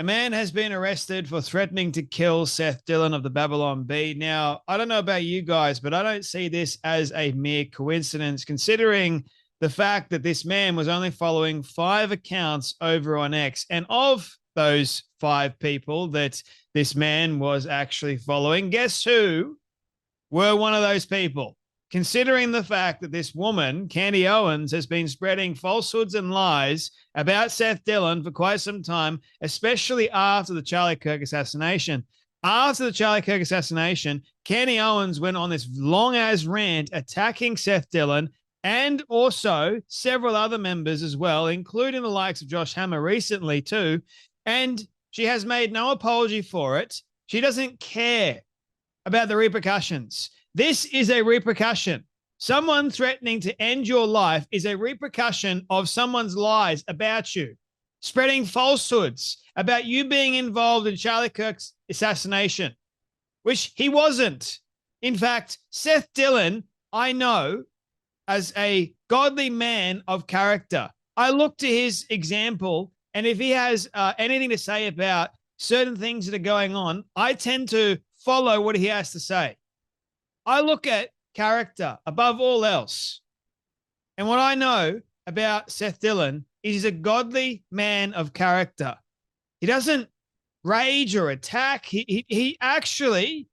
A man has been arrested for threatening to kill Seth Dillon of the Babylon Bee. Now, I don't know about you guys, but I don't see this as a mere coincidence, considering the fact that this man was only following 5 accounts over on X. And of those 5 people that this man was actually following, guess who were one of those people? Considering the fact that this woman, Candace Owens, has been spreading falsehoods and lies about Seth Dillon for quite some time, especially after the Charlie Kirk assassination. After the Charlie Kirk assassination, Candace Owens went on this long-ass rant attacking Seth Dillon and also several other members as well, including the likes of Josh Hammer recently too. And she has made no apology for it. She doesn't care about the repercussions. This is a repercussion. Someone threatening to end your life is a repercussion of someone's lies about you, spreading falsehoods about you being involved in Charlie Kirk's assassination, which he wasn't. In fact, Seth Dillon, I know as a godly man of character. I look to his example, and if he has anything to say about certain things that are going on, I tend to follow what he has to say. I look at character above all else. And what I know about Seth Dillon is he's a godly man of character. He doesn't rage or attack. He actually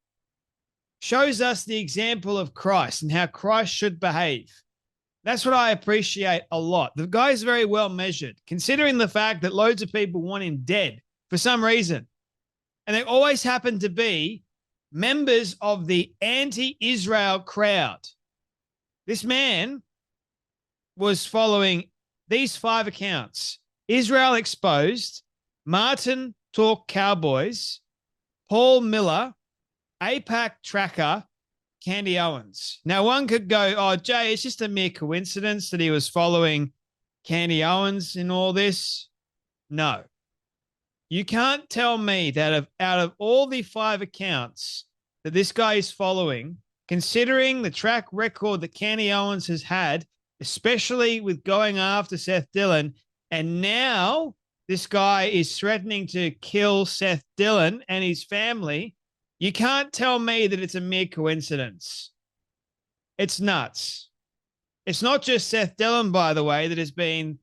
shows us the example of Christ and how Christ should behave. That's what I appreciate a lot. The guy's very well measured, considering the fact that loads of people want him dead for some reason. And they always happen to be members of the anti-Israel crowd. This man was following these 5 accounts: Israel Exposed, Martin Talk Cowboys, Paul Miller, APAC Tracker, Candace Owens. Now, one could go, oh, Jay, it's just a mere coincidence that he was following Candace Owens in all this. No. You can't tell me that out of all the 5 accounts that this guy is following, considering the track record that Candace Owens has had, especially with going after Seth Dillon, and now this guy is threatening to kill Seth Dillon and his family, you can't tell me that it's a mere coincidence. It's nuts. It's not just Seth Dillon, by the way, that has been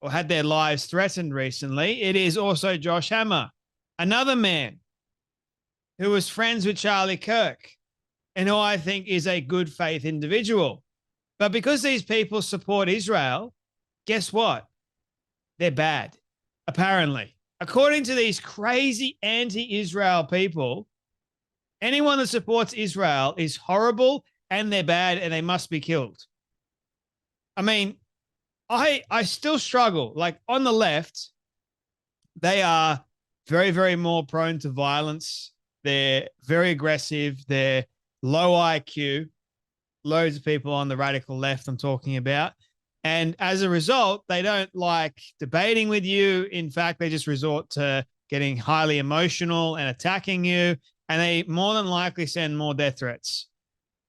or had their lives threatened recently. It is also Josh Hammer, another man who was friends with Charlie Kirk and who I think is a good faith individual. But because these people support Israel, guess what? They're bad, apparently. According to these crazy anti-Israel people, anyone that supports Israel is horrible and they're bad and they must be killed. I mean, I still struggle. Like on the left, they are very, very more prone to violence. They're very aggressive. They're low IQ. Loads of people on the radical left I'm talking about. And as a result, they don't like debating with you. In fact, they just resort to getting highly emotional and attacking you. And they more than likely send more death threats.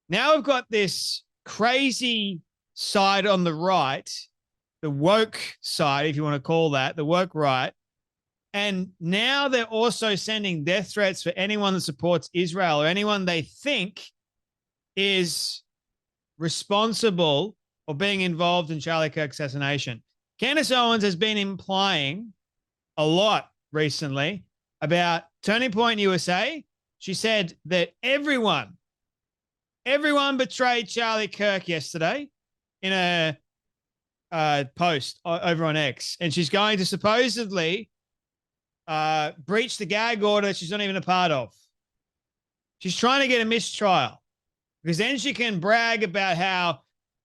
Now we've got this crazy side on the right, the woke side, if you want to call that, the woke right. And now they're also sending death threats for anyone that supports Israel or anyone they think is responsible or being involved in Charlie Kirk's assassination. Candace Owens has been implying a lot recently about Turning Point USA. She said that everyone betrayed Charlie Kirk yesterday in a post over on X, and she's going to supposedly breach the gag order she's not even a part of. She's trying to get a mistrial because then she can brag about how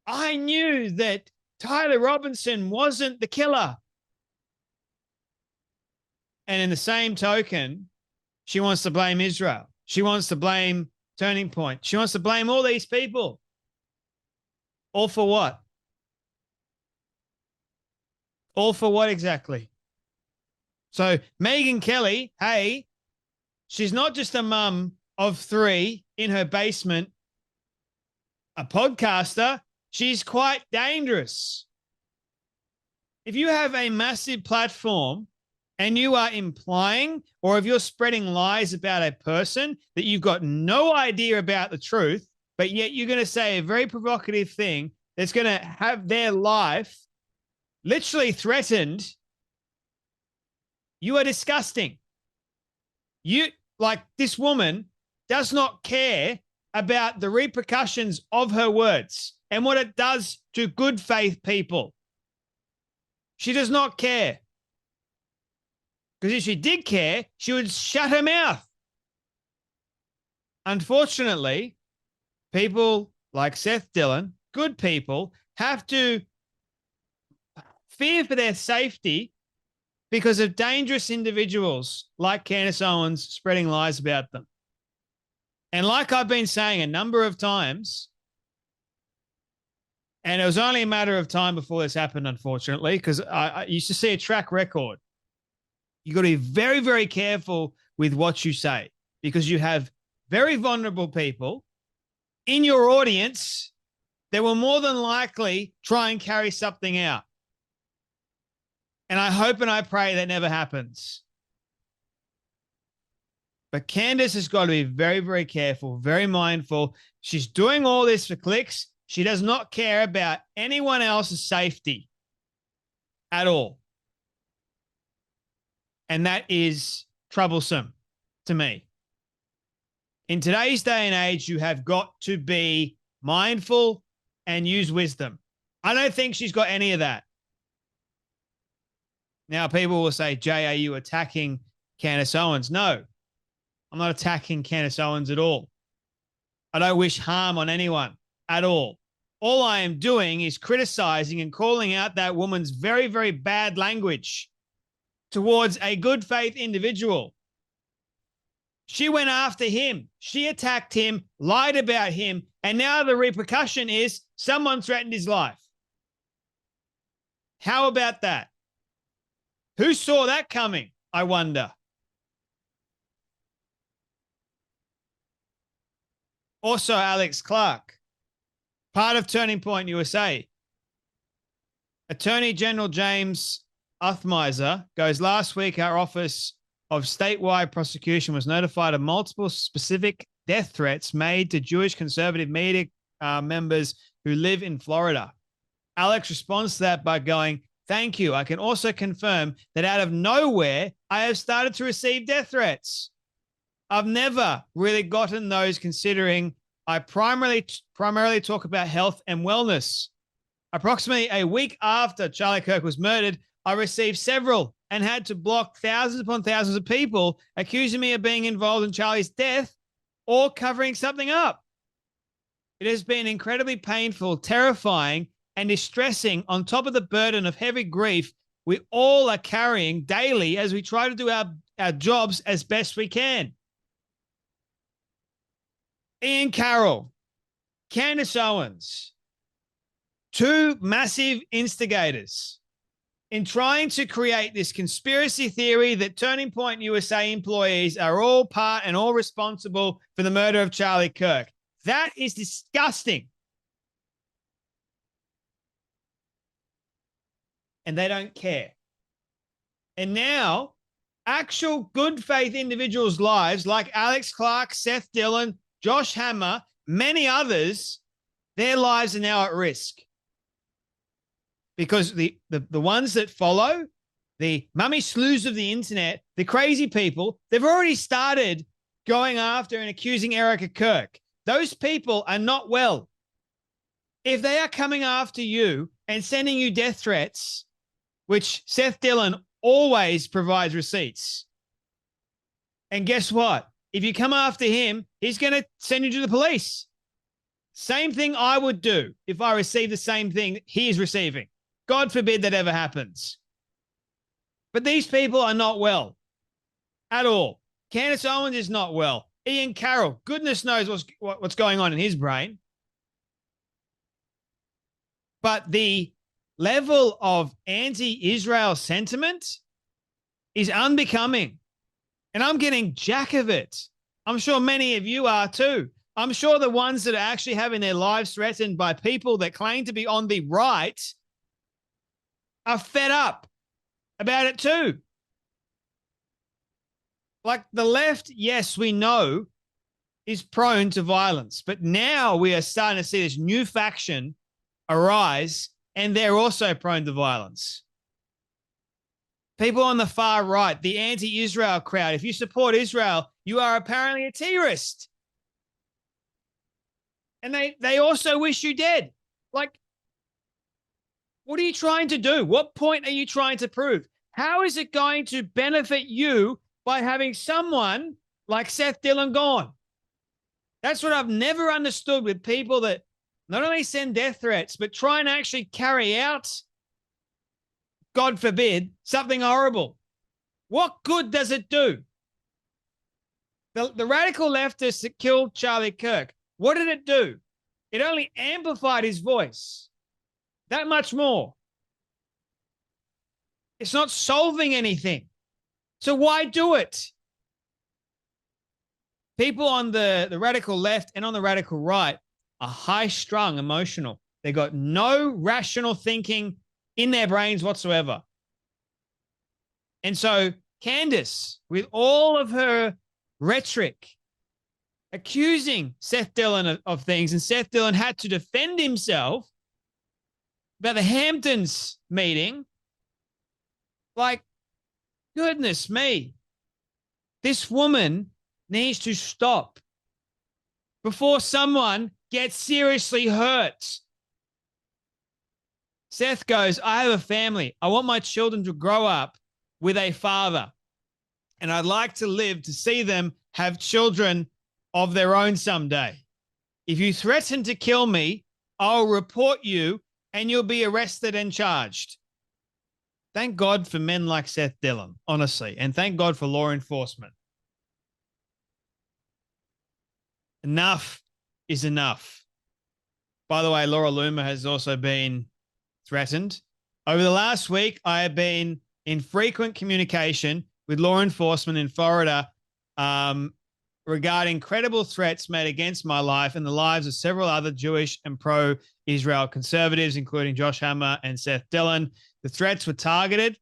I knew that Tyler Robinson wasn't the killer. And in the same token, she wants to blame Israel. She wants to blame Turning Point. She wants to blame all these people. All for what? All for what exactly? So Megyn Kelly, hey, she's not just a mum of 3 in her basement, a podcaster. She's quite dangerous. If you have a massive platform and you are implying, or if you're spreading lies about a person that you've got no idea about the truth, but yet you're going to say a very provocative thing that's going to have their life literally threatened, you are disgusting. You, like, this woman does not care about the repercussions of her words and what it does to good faith people. She does not care. Because if she did care, she would shut her mouth. Unfortunately, people like Seth Dillon, good people, have to fear for their safety because of dangerous individuals like Candace Owens spreading lies about them. And like I've been saying a number of times, and it was only a matter of time before this happened, unfortunately, because I used to see a track record. You got to be very, very careful with what you say because you have very vulnerable people in your audience that will more than likely try and carry something out. And I hope and I pray that never happens. But Candace has got to be very, very careful, very mindful. She's doing all this for clicks. She does not care about anyone else's safety at all. And that is troublesome to me. In today's day and age, you have got to be mindful and use wisdom. I don't think she's got any of that. Now, people will say, Jay, are you attacking Candace Owens? No, I'm not attacking Candace Owens at all. I don't wish harm on anyone at all. All I am doing is criticizing and calling out that woman's very, very bad language towards a good faith individual. She went after him. She attacked him, lied about him, and now the repercussion is someone threatened his life. How about that? Who saw that coming, I wonder? Also, Alex Clark, part of Turning Point USA. Attorney General James Uthmeiser goes, last week, our Office of Statewide Prosecution was notified of multiple specific death threats made to Jewish conservative media members who live in Florida. Alex responds to that by going, thank you. I can also confirm that out of nowhere, I have started to receive death threats. I've never really gotten those considering I primarily talk about health and wellness. Approximately a week after Charlie Kirk was murdered, I received several and had to block thousands upon thousands of people accusing me of being involved in Charlie's death or covering something up. It has been incredibly painful, terrifying, and distressing on top of the burden of heavy grief we all are carrying daily as we try to do our jobs as best we can. Ian Carroll, Candace Owens, two massive instigators in trying to create this conspiracy theory that Turning Point USA employees are all part and all responsible for the murder of Charlie Kirk. That is disgusting. And they don't care. And now, actual good faith individuals' lives, like Alex Clark, Seth Dillon, Josh Hammer, many others, their lives are now at risk. Because the ones that follow, the mummy slews of the internet, the crazy people, they've already started going after and accusing Erica Kirk. Those people are not well. If they are coming after you and sending you death threats, which Seth Dillon always provides receipts. And guess what? If you come after him, he's going to send you to the police. Same thing I would do if I received the same thing he is receiving. God forbid that ever happens. But these people are not well at all. Candace Owens is not well. Ian Carroll, goodness knows what's going on in his brain. But the level of anti-Israel sentiment is unbecoming. And I'm getting jack of it. I'm sure many of you are too. I'm sure the ones that are actually having their lives threatened by people that claim to be on the right are fed up about it too. Like the left, yes, we know is prone to violence, but now we are starting to see this new faction arise, and they're also prone to violence. People on the far right, the anti-Israel crowd, if you support Israel, you are apparently a terrorist. And they also wish you dead. Like, what are you trying to do? What point are you trying to prove? How is it going to benefit you by having someone like Seth Dillon gone? That's what I've never understood with people that not only send death threats, but try and actually carry out, God forbid, something horrible. What good does it do? The radical leftists that killed Charlie Kirk, what did it do? It only amplified his voice that much more. It's not solving anything. So why do it? People on the radical left and on the radical right are high-strung, emotional. They got no rational thinking in their brains whatsoever. And so Candace, with all of her rhetoric, accusing Seth Dillon of things, and Seth Dillon had to defend himself about the Hamptons meeting. Like, goodness me. This woman needs to stop before someone gets seriously hurt. Seth goes, I have a family. I want my children to grow up with a father. And I'd like to live to see them have children of their own someday. If you threaten to kill me, I'll report you and you'll be arrested and charged. Thank God for men like Seth Dillon, honestly. And thank God for law enforcement. Enough is enough. By the way, Laura Loomer has also been threatened. Over the last week, I have been in frequent communication with law enforcement in Florida regarding credible threats made against my life and the lives of several other Jewish and pro-Israel conservatives, including Josh Hammer and Seth Dillon. The threats were targeted,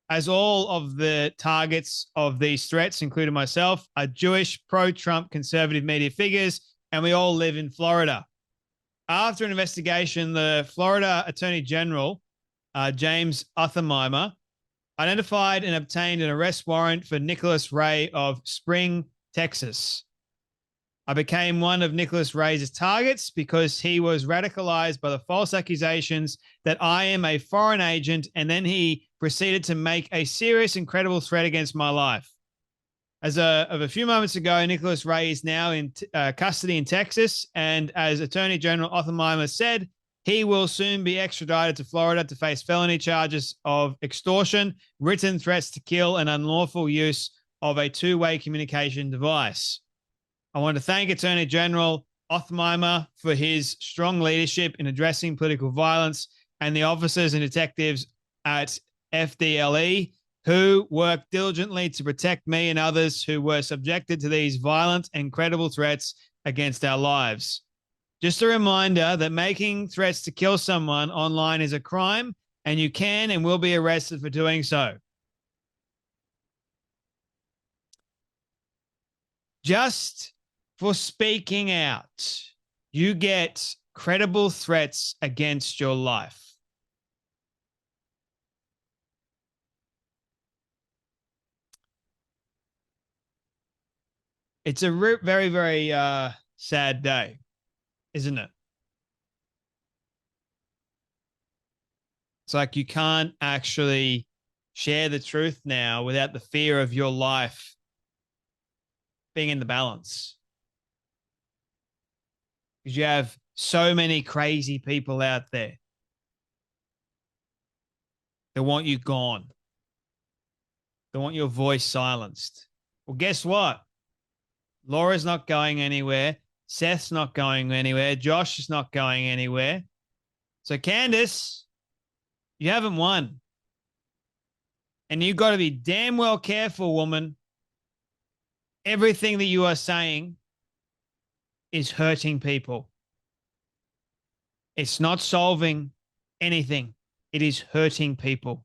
as all of the targets of these threats, including myself, are Jewish, pro-Trump conservative media figures, and we all live in Florida. After an investigation, the Florida Attorney General, James Othenheimer, identified and obtained an arrest warrant for Nicholas Ray of Spring, Texas. I became one of Nicholas Ray's targets because he was radicalized by the false accusations that I am a foreign agent, and then he proceeded to make a serious and credible threat against my life. As of a few moments ago, Nicholas Ray is now in custody in Texas, and as Attorney General Othenheimer said, he will soon be extradited to Florida to face felony charges of extortion, written threats to kill, and unlawful use of a two-way communication device. I want to thank Attorney General Othenheimer for his strong leadership in addressing political violence, and the officers and detectives at FDLE who worked diligently to protect me and others who were subjected to these violent and credible threats against our lives. Just a reminder that making threats to kill someone online is a crime, and you can and will be arrested for doing so. Just for speaking out, you get credible threats against your life. It's a very, very sad day, isn't it? It's like you can't actually share the truth now without the fear of your life being in the balance. Because you have so many crazy people out there that want you gone. They want your voice silenced. Well, guess what? Laura's not going anywhere. Seth's not going anywhere. Josh is not going anywhere. So, Candace, you haven't won. And you've got to be damn well careful, woman. Everything that you are saying is hurting people. It's not solving anything. It is hurting people.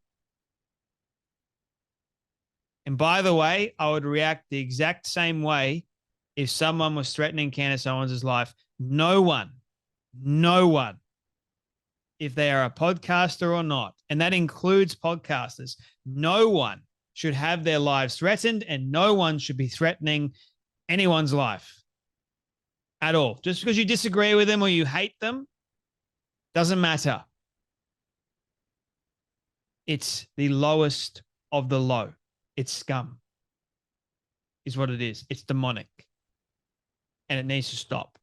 And by the way, I would react the exact same way if someone was threatening Candace Owens' life. No one, if they are a podcaster or not, and that includes podcasters, no one should have their lives threatened, and no one should be threatening anyone's life at all. Just because you disagree with them or you hate them doesn't matter. It's the lowest of the low. It's scum, is what it is. It's demonic. And it needs to stop.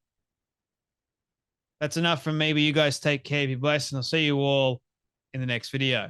That's enough from me, but you guys take care. Be blessed, and I'll see you all in the next video.